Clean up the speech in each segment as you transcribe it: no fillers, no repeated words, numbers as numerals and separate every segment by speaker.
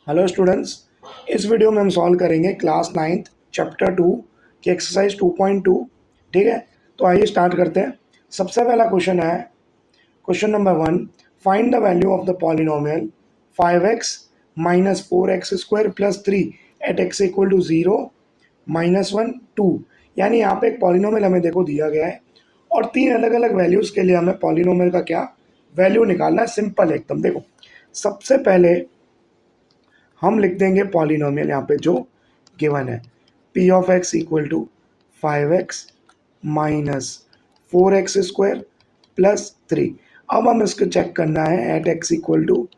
Speaker 1: Hello students. इस video में हम सॉल्व करेंगे क्लास 9th चैप्टर 2 की एक्सरसाइज 2.2। ठीक है, तो आइए स्टार्ट करते हैं। सबसे पहला क्वेश्चन है question number 1। Find the value of the polynomial 5x minus 4x square plus 3 at x equal to 0 -1 2। यानी यहाँ पे एक पॉलिनोमियल हमें देखो दिया गया है और तीन अलग अलग वैल्यूज़ के लिए हमें पॉलिनोमियल का क्या वैल्यू निकालना है। सिंपल है एकदम। देखो, सबसे पहले हम लिख देंगे पॉलिनोमियल यहाँ पे जो गिवन है, p of x equal to 5x minus 4x square plus 3। अब हम इसको चेक करना है at x equal to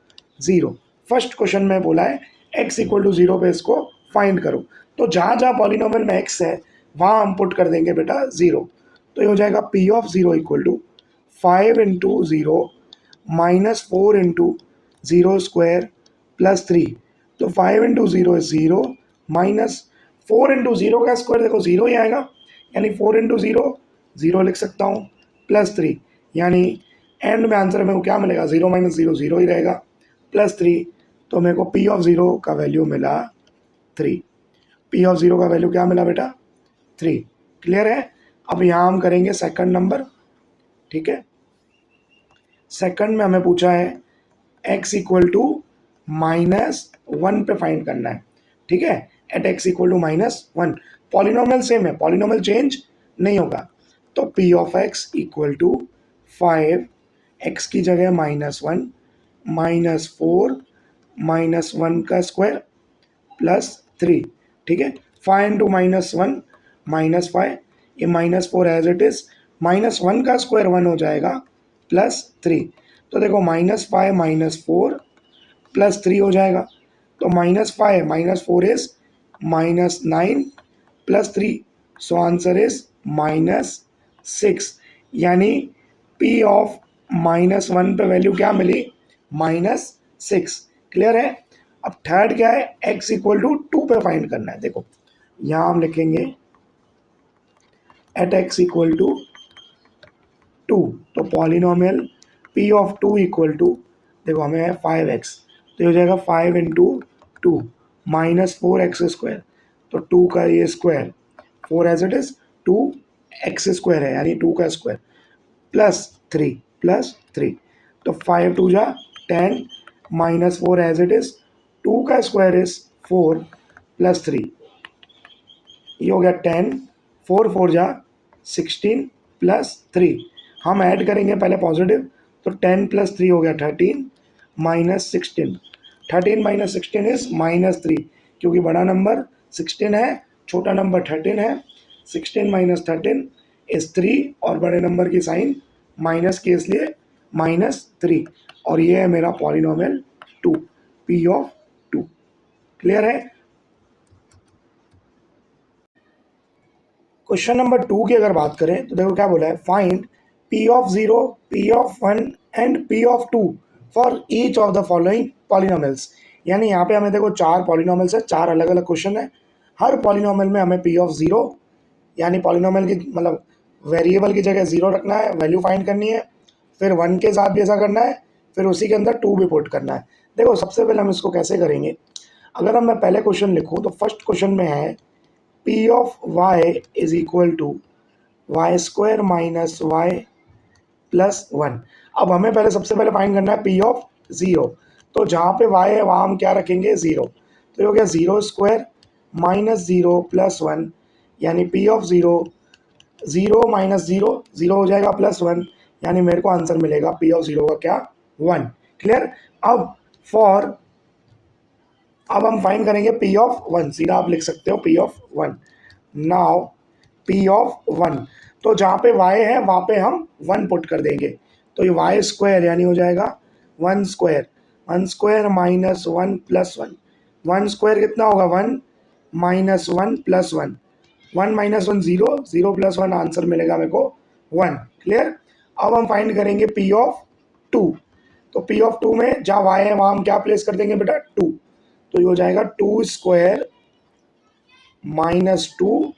Speaker 1: 0। First question में बोला है x इक्वल टू 0 पे इसको फाइंड करो, तो जहाँ जहाँ पॉलिनोमियल में x है वहाँ हम पुट कर देंगे बेटा 0। तो ये हो जाएगा p of 0 equal to 5 into 0 minus 4 into 0 square plus 3। तो 5 इंटू 0 इज 0 माइनस 4 इंटू 0 का स्क्वायर देखो 0 ही आएगा, यानी 4 इंटू 0 0 लिख सकता हूँ प्लस 3, यानी एंड में आंसर मेरे को क्या मिलेगा, 0 माइनस 0 0 ही रहेगा प्लस 3। तो मेरे को पी ऑफ 0 का वैल्यू मिला 3। पी ऑफ 0 का वैल्यू क्या मिला बेटा, 3। क्लियर है। अब यहाँ हम करेंगे सेकंड नंबर। ठीक है, सेकंड में हमें पूछा है x इक्वल टू -1 पे फाइंड करना है। ठीक है, at x equal to -1। Polynomial same है, पॉलिनोमियल चेंज नहीं होगा। तो p of x equal to 5, x की जगह -1 -4 -1 का स्क्वायर प्लस 3। ठीक है, 5 इंटू -1 -5, ये -4 एज इट इज, -1 का स्क्वायर 1 हो जाएगा प्लस 3। तो देखो -5 -4 प्लस 3 हो जाएगा। तो -5 -4 is -9 plus 3, so answer is -6। यानी p ऑफ -1 पे वैल्यू क्या मिली, -6। क्लियर है। अब थर्ड क्या है, x इक्वल टू 2 पे फाइंड करना है। देखो यहाँ हम लिखेंगे एट x इक्वल टू 2। तो polynomial p of 2 equal to, देखो हमें है 5x, तो ये हो जाएगा 5 इंटू 2 माइनस 4x स्क्वायर। तो 2 का ये square, 4 as it is, 2x square है यानी 2 का स्क्वायर प्लस 3। तो 5 2 जा 10 माइनस 4 एज इट इज, 2 का स्क्वायर इज 4 प्लस 3, ये हो गया 10, 4 4 जा 16 प्लस 3। हम ऐड करेंगे पहले पॉजिटिव, तो 10 प्लस 3 हो गया 13 माइनस 16। 13 माइनस 16 इज -3, क्योंकि बड़ा नंबर 16 है, छोटा नंबर 13 है। 16 माइनस 13 इज 3, और बड़े नंबर की साइन माइनस की, इसलिए -3। और ये है मेरा पॉलिनोमियल 2, p ऑफ 2। क्लियर है। क्वेश्चन नंबर 2 की अगर बात करें तो देखो क्या बोला है, find p of 0, p of 1 and p of 2 for each of the following polynomials. यानी यहाँ पे हमें देखो 4 पॉलिनोमियल्स है, 4 अलग अलग क्वेश्चन है। हर पॉलिनोमियल में हमें p ऑफ 0, यानी पॉलिनोमियल की मतलब वेरिएबल की जगह 0 रखना है, वैल्यू फाइंड करनी है। फिर 1 के साथ भी ऐसा करना है, फिर उसी के अंदर 2 भी पुट करना है। देखो सबसे पहले हम इसको कैसे करेंगे, अगर हम मैं पहले क्वेश्चन लिखूँ तो फर्स्ट क्वेश्चन में है p of y is equal to y square minus y plus 1। अब हमें पहले सबसे पहले फाइंड करना है p ऑफ 0। तो जहाँ पे y है वहाँ हम क्या रखेंगे, 0। तो ये हो गया 0 स्क्वायर माइनस 0 प्लस 1, यानी p ऑफ 0, 0 माइनस 0 0 हो जाएगा प्लस 1, यानी मेरे को आंसर मिलेगा p ऑफ 0 का क्या, 1। क्लियर। अब फॉर, अब हम फाइंड करेंगे p ऑफ 1, सीधा आप लिख सकते हो p of 1। Now p of 1, तो जहाँ पे y है वहाँ पे हम 1 पुट कर देंगे। तो ये वाई स्क्वायर यानी हो जाएगा 1 square, 1 square minus 1 plus 1। 1 square कितना होगा, 1 minus 1 plus 1, 1 minus 1 0, 0 plus 1, answer मिलेगा मेरे को 1। क्लियर। अब हम फाइंड करेंगे p ऑफ 2। तो p ऑफ 2 में जहाँ y है वहाँ हम क्या प्लेस कर देंगे बेटा, 2। तो ये हो जाएगा 2 स्क्वायर माइनस 2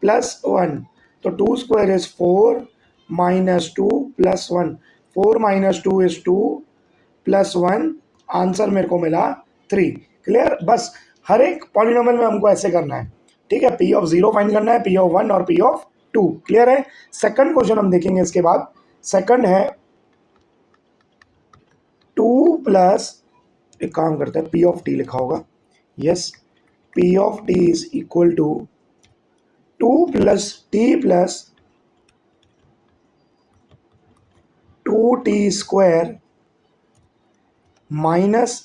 Speaker 1: प्लस 1। तो 2 square is 4 minus 2 plus 1, 4 minus 2 is 2 plus 1, answer मेरे को मिला 3। क्लियर, बस हर एक पॉलिनोमियल में हमको ऐसे करना है, ठीक है। पी ऑफ 0 फाइंड करना है, पी ऑफ 1 और पी ऑफ 2, क्लियर है। सेकंड क्वेश्चन हम देखेंगे इसके बाद। सेकंड है 2 प्लस, एक काम करते हैं, पी ऑफ टी लिखा होगा, yes, p of t is equal to 2 plus t plus 2t square minus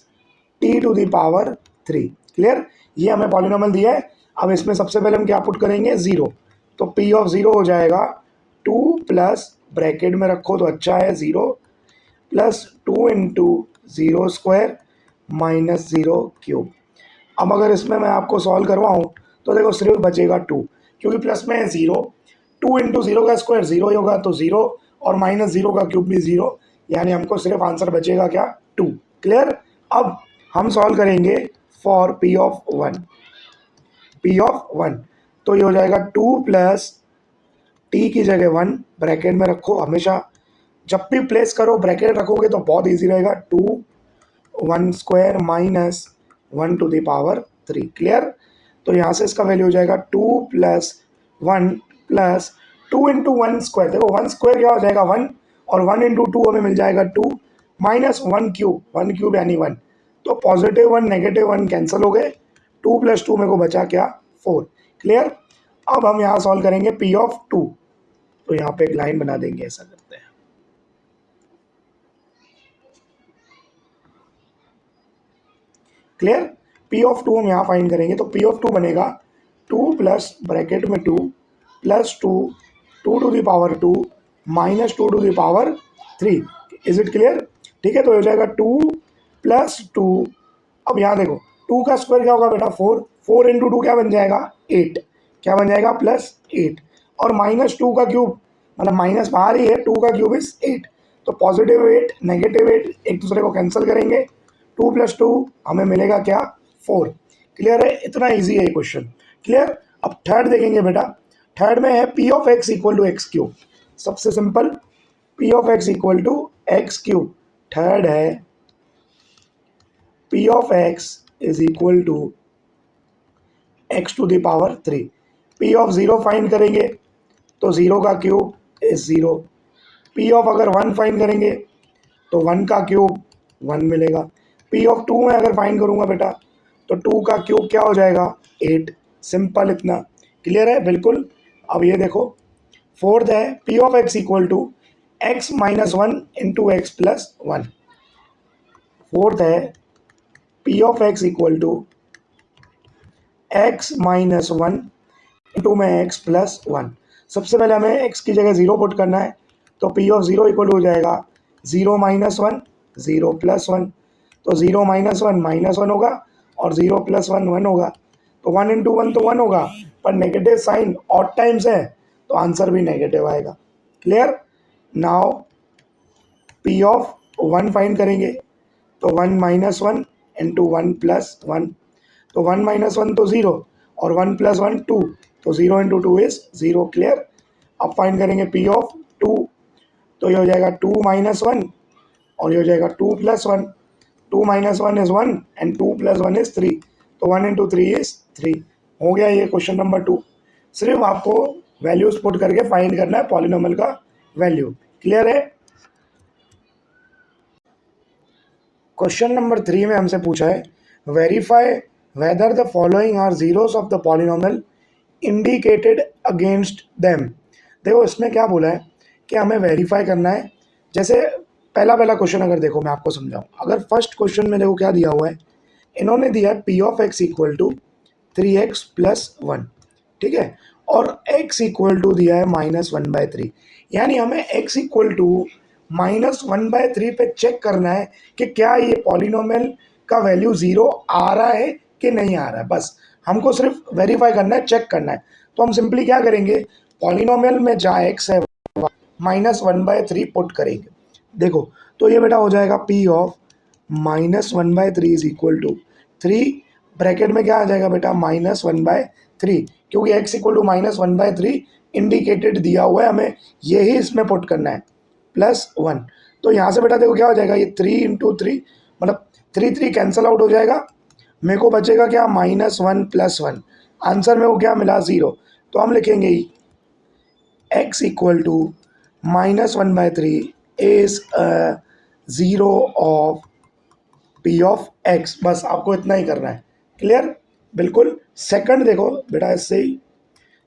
Speaker 1: t to the power 3, clear. ये हमें पॉलिनोमियल दिया है। अब इसमें सबसे पहले हम क्या पुट करेंगे, 0, तो पी ऑफ 0 हो जाएगा 2 प्लस, ब्रैकेट में रखो तो अच्छा है, 0 plus 2 into 0 square minus 0 cube. अब अगर इसमें मैं आपको सॉल्व करवाऊँ तो देखो सिर्फ बचेगा 2, क्योंकि प्लस में है 0, 2 इंटू 0 का स्क्वायर 0 ही होगा, तो 0 और माइनस 0 का क्यूब भी 0, यानी हमको सिर्फ आंसर बचेगा क्या, 2, क्लियर। अब हम सॉल्व करेंगे for P of 1, P of 1, तो ये हो जाएगा 2 प्लस टी की जगह 1, ब्रैकेट में रखो, हमेशा जब भी प्लेस करो ब्रैकेट रखोगे तो बहुत इजी रहेगा, 2 1 square minus 1 to the power 3, clear. तो यहाँ से इसका वैल्यू हो जाएगा 2 प्लस 1 प्लस 2 इंटू 1 स्क्वायर, देखो 1 स्क्वायर क्या हो जाएगा 1, और 1 इंटू 2 हमें मिल जाएगा 2, माइनस 1 क्यूब, 1 क्यूब यानी 1, तो पॉजिटिव 1 नेगेटिव 1 कैंसिल हो गए, 2 प्लस 2 मेरे को बचा क्या, 4, क्लियर। अब हम यहाँ सॉल्व करेंगे पी ऑफ 2, तो यहाँ पे एक लाइन बना देंगे, ऐसा करते हैं, क्लियर। पी ऑफ 2 हम यहाँ फाइंड करेंगे, तो पी ऑफ 2 बनेगा 2 प्लस, ब्रैकेट में 2 plus 2 2 to the power 2 minus 2 to the power 3, is it clear, ठीक है। तो हो जाएगा 2 प्लस 2, अब यहाँ देखो 2 का स्क्वायर क्या होगा बेटा 4, 4 इंटू 2 क्या बन जाएगा 8, क्या बन जाएगा प्लस 8, और माइनस 2 का क्यूब, मतलब माइनस बाहर ही है, 2 का क्यूब इज 8, तो पॉजिटिव 8 नेगेटिव 8 एक दूसरे को कैंसिल करेंगे, 2 प्लस 2 हमें मिलेगा क्या 4, क्लियर है। इतना इजी है ये क्वेश्चन, क्लियर। अब थर्ड देखेंगे बेटा, थर्ड में है p of x equal to x cube, सबसे simple, p of x equal to x cube. Third है p of x is equal to x to the power 3, p of 0 find करेंगे तो 0 का cube is 0, p of अगर 1 find करेंगे तो 1 का cube 1 मिलेगा, पी ऑफ 2 में अगर फाइंड करूँगा बेटा तो 2 का क्यूब क्या हो जाएगा 8, सिंपल, इतना क्लियर है बिल्कुल। अब ये देखो फोर्थ है p of x equal to x minus 1 into x plus 1, fourth है p of x equal to x minus 1 into में एक्स प्लस 1। सबसे पहले हमें x की जगह 0 पुट करना है, तो पी ऑफ 0 इक्वल हो जाएगा 0 माइनस 1 0 प्लस 1, तो 0 माइनस 1 माइनस 1 होगा और 0 प्लस 1 1 होगा, तो 1 इंटू 1 तो 1 होगा, पर नेगेटिव साइन ऑड टाइम्स है तो आंसर भी नेगेटिव आएगा, clear. Now P of 1 find करेंगे तो 1 माइनस 1 इंटू 1 प्लस 1, तो 1 माइनस 1 तो 0 और 1 प्लस 1 2, तो 0 इंटू 2 इज 0, क्लियर। अब फाइंड करेंगे पी ऑफ 2, तो ये हो जाएगा 2 माइनस 1 और ये हो जाएगा 2 plus 1, 2 minus 1 is 1 and 2 plus 1 is 3, तो 1 इंटू 3 इज 3, हो गया ये क्वेश्चन नंबर 2। सिर्फ आपको वैल्यूज पुट करके फाइंड करना है पॉलिनोमियल का वैल्यू, क्लियर है। क्वेश्चन नंबर 3 में हमसे पूछा है verify whether the following are zeros of the polynomial indicated against them. देखो इसमें क्या बोला है कि हमें वेरीफाई करना है, जैसे पहला क्वेश्चन अगर देखो मैं आपको समझाऊं, अगर फर्स्ट क्वेश्चन में देखो क्या दिया हुआ है, इन्होंने दिया p of x equal to 3x plus 1, ठीक है, और x इक्वल टू दिया है माइनस 1/3, यानी हमें x इक्वल टू माइनस 1/3 पे चेक करना है कि क्या ये पॉलिनोमियल का वैल्यू 0 आ रहा है कि नहीं आ रहा है, बस हमको सिर्फ वेरीफाई करना है, चेक करना है। तो हम सिंपली क्या करेंगे, पॉलिनोमियल में जहाँ x है माइनस 1/3 पुट करेंगे, देखो तो ये बेटा हो जाएगा p of minus 1/3 is equal to 3, bracket में क्या आ जाएगा बेटा माइनस 1/3, क्योंकि x equal to minus 1/3 indicated दिया हुआ है, हमें यही इसमें पुट करना है, प्लस 1, तो यहाँ से बेटा देखो क्या हो जाएगा, ये 3 इंटू 3 मतलब 3 3 कैंसिल आउट हो जाएगा, मेरे को बचेगा क्या, -1 + 1, आंसर मेरे को क्या मिला 0। तो हम लिखेंगे x equal to -1/3 is 0 of p of x। बस आपको इतना ही करना है, क्लियर, बिल्कुल। सेकंड देखो बेटा, इससे ही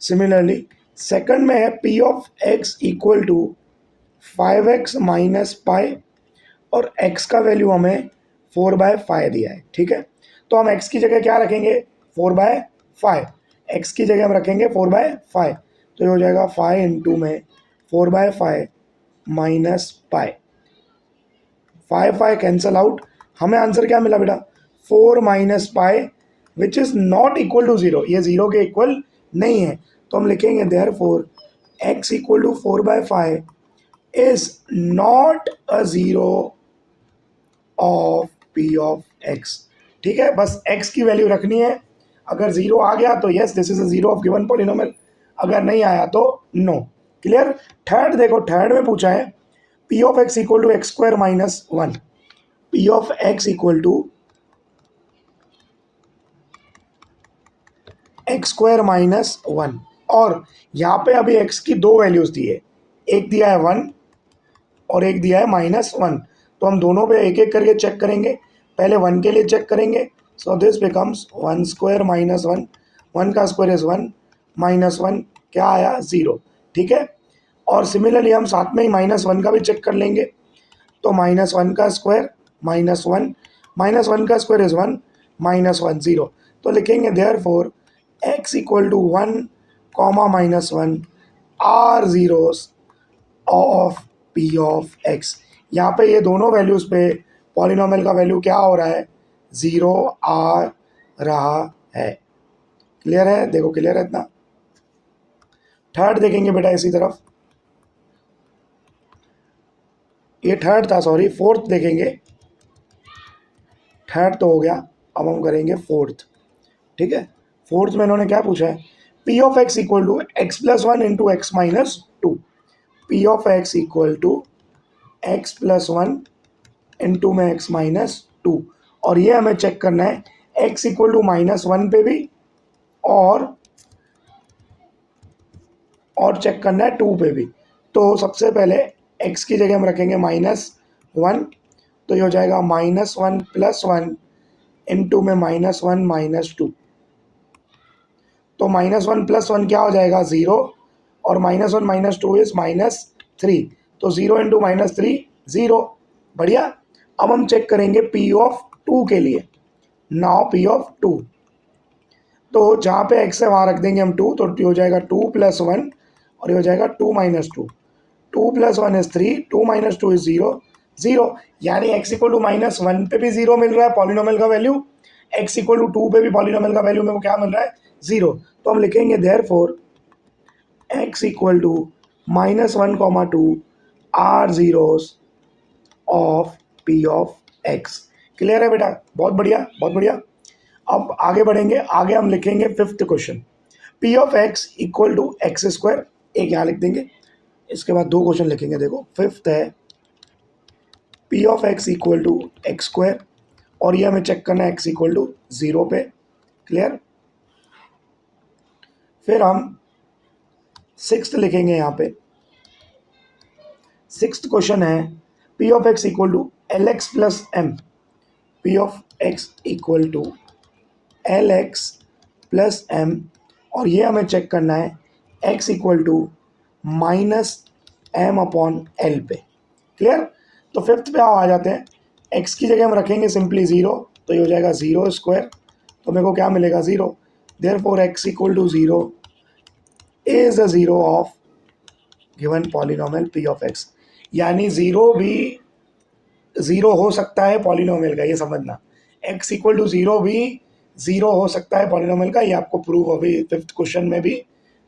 Speaker 1: सिमिलरली सेकंड में है p of x equal to 5x minus pi, और x का वैल्यू हमें 4/5 दिया है, ठीक है। तो हम x की जगह क्या रखेंगे, 4/5, x की जगह हम रखेंगे 4/5, तो ये हो जाएगा 5 इंटू में 4/5 माइनस पाई, 5 कैंसल आउट, हमें आंसर क्या मिला बेटा, 4 minus pi, which is not equal to 0, ये 0 के इक्वल नहीं है। तो हम लिखेंगे therefore x equal to 4/5 is not a 0 of p of x, ठीक है। बस x की वैल्यू रखनी है, अगर 0 आ गया तो yes this is a 0 of given polynomial, अगर नहीं आया तो नो, क्लियर। थर्ड देखो, थर्ड में पूछा है p of x equal to x² minus 1, p of x equal to x² minus 1, और यहाँ पे अभी x की दो वैल्यूज दी है, एक दिया है 1 और एक दिया है -1, तो हम दोनों पे एक एक करके चेक करेंगे। पहले 1 के लिए चेक करेंगे, सो दिस बिकम्स 1² माइनस 1, 1 का स्क्वायर इज 1, -1 क्या आया 0, ठीक है। और सिमिलरली हम साथ में ही -1 का भी चेक कर लेंगे, तो -1 का स्क्वायर -1, -1 का स्क्वायर इज 1, -1 0, तो लिखेंगे therefore x equal to 1, -1 are zeros of p of x। यहाँ पे ये दोनों वैल्यूज़ पे पॉलिनोमियल का वैल्यू क्या हो रहा है, 0 आ रहा है, क्लियर है, देखो क्लियर है इतना। थर्ड देखेंगे बेटा इसी तरफ, ये थर्ड था, सॉरी फोर्थ देखेंगे, थर्ड तो हो गया, अब हम करेंगे फोर्थ, ठीक है। फोर्थ में इन्होंने क्या पूछा है, p of x equal to x+1 into x minus 2, p of x equal to x+1 into में x माइनस 2, और ये हमें चेक करना है x इक्वल टू -1 पे भी, और चेक करना है 2 पे भी। तो सबसे पहले x की जगह हम रखेंगे -1, तो ये हो जाएगा -1 + 1 इंटू में -1 - 2, तो -1 + 1 क्या हो जाएगा 0, और -1 - 2 इज -3, तो 0 इंटू -3 0, बढ़िया। अब हम चेक करेंगे p ऑफ 2 के लिए, नाउ p ऑफ 2, तो जहाँ पे x है वहाँ रख देंगे हम 2, तो ये हो जाएगा 2 + 1, और ये हो जाएगा 2 - 2, 2 + 1 इज 3, 2 - 2 इज 0, 0, यानी x इक्वल टू -1 पे भी 0 मिल रहा है पॉलिनोमियल का वैल्यू, x इक्वल टू 2 पे भी पॉलिनोमियल का वैल्यू मेरे को क्या मिल रहा है 0, तो हम लिखेंगे therefore x equal to -1, 2 are zeros of p of x, clear है बेटा, बहुत बढ़िया बहुत बढ़िया। अब आगे बढ़ेंगे, आगे हम लिखेंगे fifth question, p of x equal to x², एक यहाँ लिख देंगे, इसके बाद दो क्वेश्चन लिखेंगे। देखो फिफ्थ है p of x equal to x², और ये हमें चेक करना है x इक्वल टू 0 पे, क्लियर। फिर हम सिक्स्थ लिखेंगे, यहाँ पे सिक्स्थ क्वेश्चन है p of x equal to lx plus m, p of x equal to lx plus m, और ये हमें चेक करना है x इक्वल टू -m/l पे, क्लियर। तो फिफ्थ पे आ जाते हैं, x की जगह हम रखेंगे सिंपली 0, तो ये हो जाएगा 0², तो मेरे को क्या मिलेगा 0, therefore x equal to 0 is a 0 of given polynomial p of x, यानी 0 भी 0 हो सकता है पॉलिनोमियल का, ये समझना, x इक्वल टू 0 भी 0 हो सकता है पॉलिनोमियल का, ये आपको प्रूफ अभी फिफ्थ क्वेश्चन में भी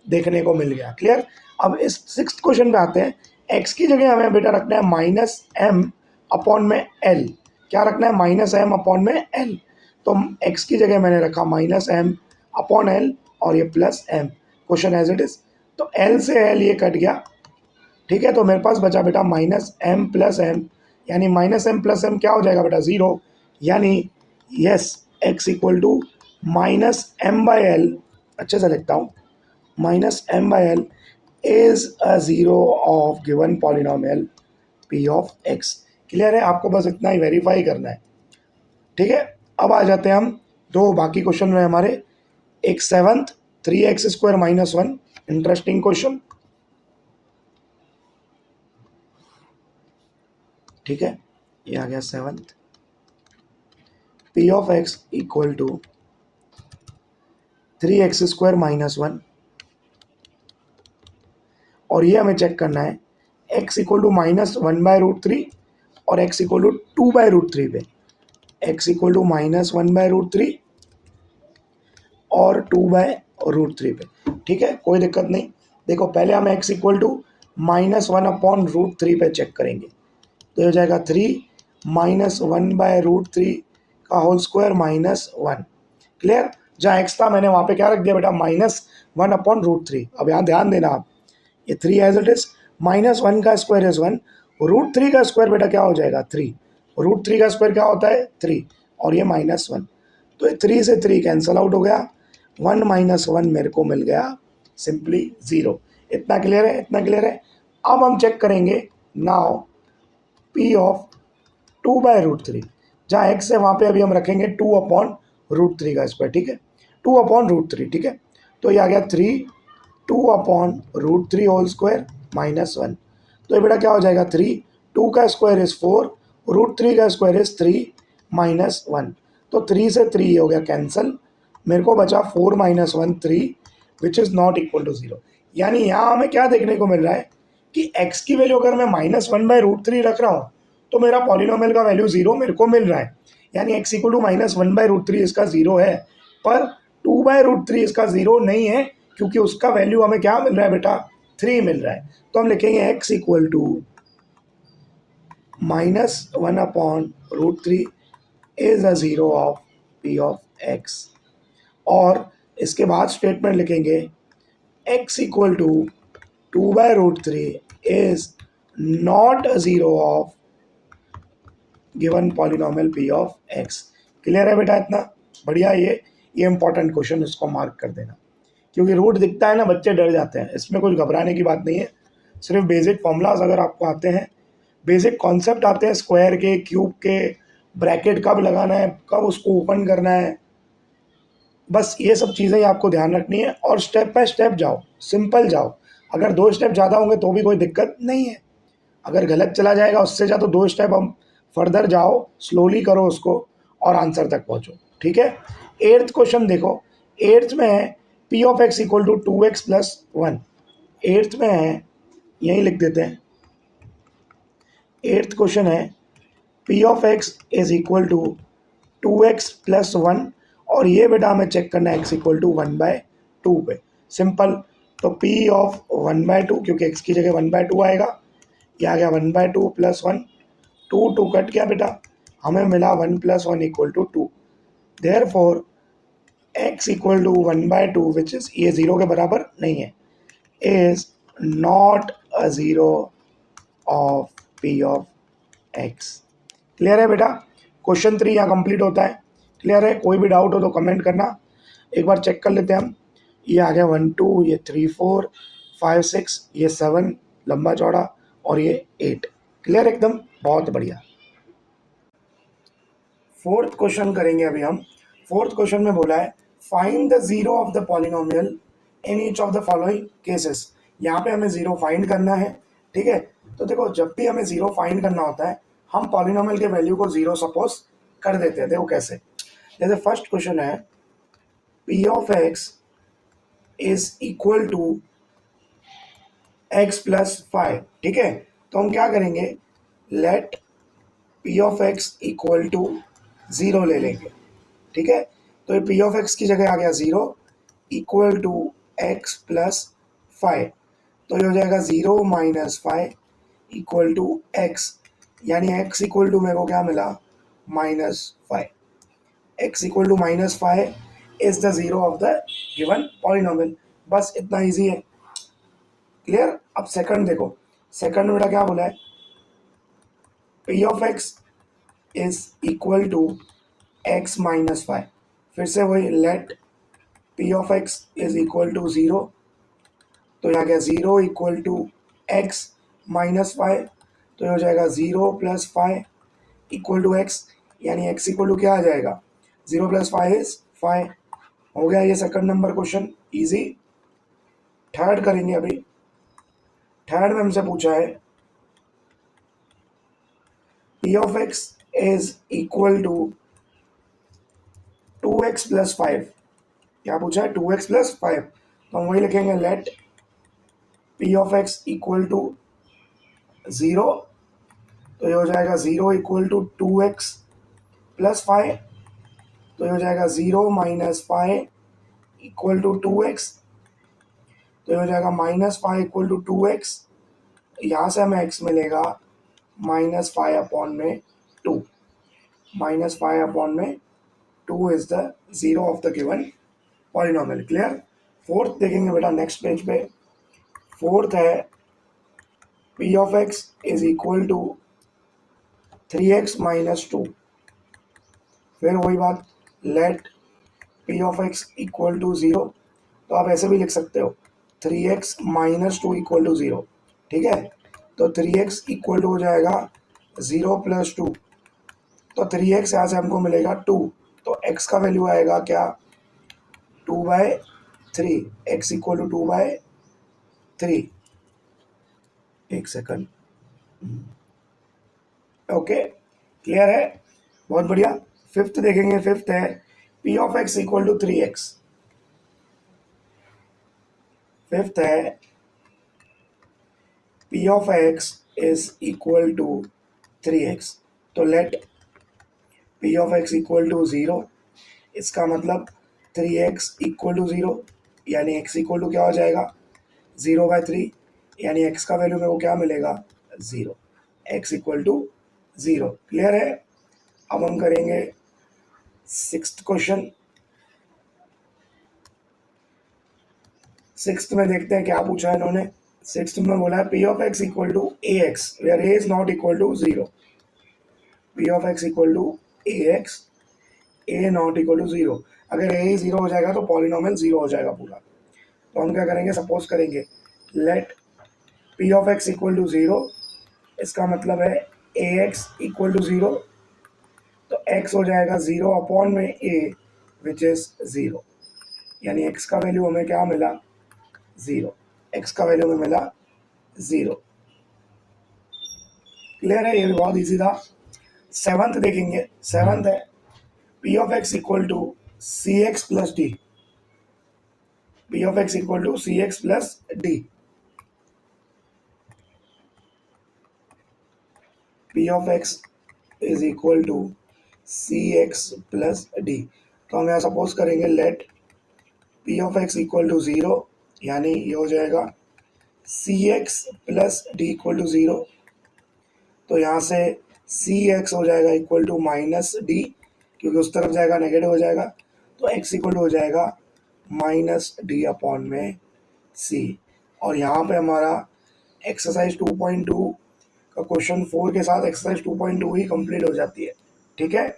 Speaker 1: देखने को मिल गया, क्लियर। अब इस सिक्स्थ क्वेश्चन पे आते हैं, x की जगह हमें बेटा रखना है -m/l, क्या रखना है -m/l, तो x की जगह मैंने रखा -m/l, और ये +m, question as it is, तो l से l ये कट गया, ठीक है, तो मेरे पास बचा बेटा -m + m, यानी -m + m क्या हो जाएगा बेटा 0, यानी yes x equal to minus m by l, अच्छे से लिखता हूँ, minus m by l is a zero of given polynomial p of x. Clear है? आपको बस इतना ही वेरीफाई करना है। ठीक है, अब आ जाते हैं हम दो बाकी क्वेश्चन में हमारे। एक seventh, 3x² minus 1, interesting question. ठीक है, ये आ गया seventh, p of x equal to 3x² minus 1, और ये हमें चेक करना है x इक्वल टू -1/√3 और x इक्वल टू 2/√3 पे। x इक्वल टू -1/√3 और 2/√3 पे। ठीक है, कोई दिक्कत नहीं। देखो पहले हम x इक्वल टू -1/√3 पे चेक करेंगे, तो ये हो जाएगा 3 -1/√3 का होल स्क्वायर -1। क्लियर? जहाँ x था मैंने वहाँ पे क्या रख दिया बेटा, -1/√3। अब यहाँ ध्यान देना आप, ये 3 एज इट इज, -1 का स्क्वायर इज 1, √3 का स्क्वायर बेटा क्या हो जाएगा 3, √3 का स्क्वायर क्या होता है 3, और ये -1, तो ये 3 से 3 कैंसल आउट हो गया, 1 - 1 मेरे को मिल गया सिंपली 0। इतना क्लियर है? इतना क्लियर है। अब हम चेक करेंगे नाउ पी ऑफ 2/√3, जहाँ x है वहाँ पे अभी हम रखेंगे 2/√3 का स्क्वायर। ठीक है, 2/√3। ठीक है, तो ये आ गया 3, 2/√3 होल स्क्वायर -1। तो ये बेटा क्या हो जाएगा 3, 2 का स्क्वायर इज 4, √3 का स्क्वायर इज 3 -1, तो 3 से 3 हो गया कैंसल, मेरे को बचा 4 - 1 3, which is not equal to 0। यानी यहाँ हमें क्या देखने को मिल रहा है कि x की वैल्यू अगर मैं -1/√3 रख रहा हूँ तो मेरा पॉलिनोमियल का वैल्यू 0 मेरे को मिल रहा है। यानी x इक्वल टू -1/√3 इसका 0 है, पर 2/√3 इसका 0 नहीं है, क्योंकि उसका वैल्यू हमें क्या मिल रहा है बेटा, 3 मिल रहा है। तो हम लिखेंगे x equal to -1/√3 is a 0 of p of x, और इसके बाद स्टेटमेंट लिखेंगे x equal to 2/√3 is not a 0 of given polynomial p of x। Clear है बेटा? इतना बढ़िया। ये इंपॉर्टेंट क्वेश्चन, इसको मार्क कर देना, क्योंकि रूट दिखता है ना बच्चे डर जाते हैं, इसमें कुछ घबराने की बात नहीं है। सिर्फ बेसिक फॉर्मूलाज अगर आपको आते हैं, बेसिक कॉन्सेप्ट आते हैं स्क्वायर के, क्यूब के, ब्रैकेट कब लगाना है, कब उसको ओपन करना है, बस ये सब चीज़ें ही आपको ध्यान रखनी है, और स्टेप बाय स्टेप जाओ, सिंपल जाओ। अगर 2 स्टेप ज़्यादा होंगे तो भी कोई दिक्कत नहीं है, अगर गलत चला जाएगा उससे ज़्यादा तो 2 स्टेप हम फर्दर जाओ, स्लोली करो उसको, और आंसर तक पहुँचो। ठीक है, 8th क्वेश्चन देखो। 8th में है p of x equal to 2x + 1। 8th में है, यही लिख देते हैं, 8th क्वेश्चन है p of x is equal to 2x + 1, और ये बेटा हमें चेक करना है x इक्वल टू 1/2 पे। सिंपल, तो p ऑफ 1/2, क्योंकि x की जगह 1/2 आएगा, ये आ गया 1/2 + 1, 2 कट गया बेटा, हमें मिला 1 + 1 equal to 2। Therefore x equal to 1/2, which is, ये 0 के बराबर नहीं है, is not a 0 of p of x। Clear है बेटा? क्वेश्चन 3 यहाँ कंप्लीट होता है। क्लियर है? कोई भी डाउट हो तो कमेंट करना, एक बार चेक कर लेते हैं हम। ये आ गया 1 2, ये 3 4 5 6, ये 7 लंबा चौड़ा, और ये 8। क्लियर एकदम? बहुत बढ़िया। 4th क्वेश्चन करेंगे अभी हम। 4th क्वेश्चन में बोला है find the 0 of the polynomial in each of the following cases. यहाँ पे हमें 0 फाइंड करना है। ठीक है, तो देखो जब भी हमें 0 फाइंड करना होता है, हम पॉलिनोमियल के वैल्यू को 0 सपोज कर देते हैं। देखो कैसे, जैसे फर्स्ट क्वेश्चन है p of x is equal to x + 5। ठीक है, तो हम क्या करेंगे, let p of x equal to 0 ले लेंगे। ठीक है, तो ये p ऑफ x की जगह आ गया 0 इक्वल टू x + 5, तो ये हो जाएगा 0 - 5 इक्वल टू x, यानी x इक्वल टू मेरे को क्या मिला, -5। x equal to -5 is the 0 of the given polynomial. बस इतना इजी है। क्लियर? अब सेकंड देखो, सेकंड में बेटा क्या बोला है, p of x is equal to x - 5। फिर से वही let p of x is equal to 0, तो यहाँ क्या 0 equal to x minus five, तो ये हो जाएगा 0 plus five equal to x, यानी एक्स इक्वल टू क्या आ जाएगा 0 प्लस फाइव इज 5। हो गया ये second number question easy. Third करेंगे अभी। थर्ड में हमसे पूछा है p of x is equal to 2x plus five. क्या पूछा है 2x प्लस फाइव, तो हम वही लिखेंगे let p of x equal to 0, तो ये हो जाएगा 0 equal to 2x plus five, तो ये हो जाएगा 0 minus five equal to 2x, तो ये हो जाएगा minus five equal to 2x, यहाँ से हमें x मिलेगा माइनस फाइव अपॉन में 2, माइनस फाइव अपॉन में 2 is the zero of the given polynomial. Clear. Fourth देखेंगे बेटा नेक्स्ट पेज पे। फोर्थ है p of x is equal to 3x minus 2। फिर वही बात let p of x equal to 0, तो आप ऐसे भी लिख सकते हो 3x माइनस 2 इक्वल टू 0। ठीक है, तो 3x इक्वल टू हो जाएगा 0 प्लस 2, तो 3x यहाँ से हमको मिलेगा 2, तो x का वैल्यू आएगा क्या 2/3, x इक्वल टू 2/3। एक सेकंड, ओके क्लियर है, बहुत बढ़िया। फिफ्थ देखेंगे। फिफ्थ है p of x equal to 3x। Fifth है p of x is equal to 3x, तो let p of x equal to 0, इसका मतलब 3x इक्वल टू 0, यानी x इक्वल टू क्या हो जाएगा 0/3, यानी x का वैल्यू मेरे को क्या मिलेगा 0, x इक्वल टू 0। क्लियर है। अब हम करेंगे सिक्स्थ क्वेश्चन। सिक्स्थ में देखते हैं क्या पूछा है इन्होंने। सिक्स्थ में बोला है p of x equal to a x where a is not equal to 0। P of x equal to a x, a not equal to 0। अगर ए 0 हो जाएगा तो पॉलिनोमियल 0 हो जाएगा पूरा। तो हम क्या करेंगे, सपोज करेंगे let p of x equal to 0, इसका मतलब है ए एक्स इक्वल टू 0, तो x हो जाएगा 0 अपॉन में a विच इज 0, यानी x का वैल्यू हमें क्या मिला 0, x का वैल्यू हमें मिला 0। क्लियर है, ये भी बहुत इजी था। सेवंथ देखेंगे। सेवंथ है p of x equal to c x plus d. P of x equal to c x plus d. P of x is equal to c x plus d, तो हम यहाँ suppose करेंगे let p of x equal to 0, यानी ये हो जाएगा c x plus d equal to 0, तो यहाँ से सी एक्स हो जाएगा इक्वल टू माइनस डी, क्योंकि उस तरफ जाएगा नेगेटिव हो जाएगा, तो एक्स इक्वल टू हो जाएगा माइनस डी अपॉन में सी। और यहाँ पे हमारा एक्सरसाइज 2.2 का क्वेश्चन 4 के साथ एक्सरसाइज 2.2 ही कंप्लीट हो जाती है। ठीक है।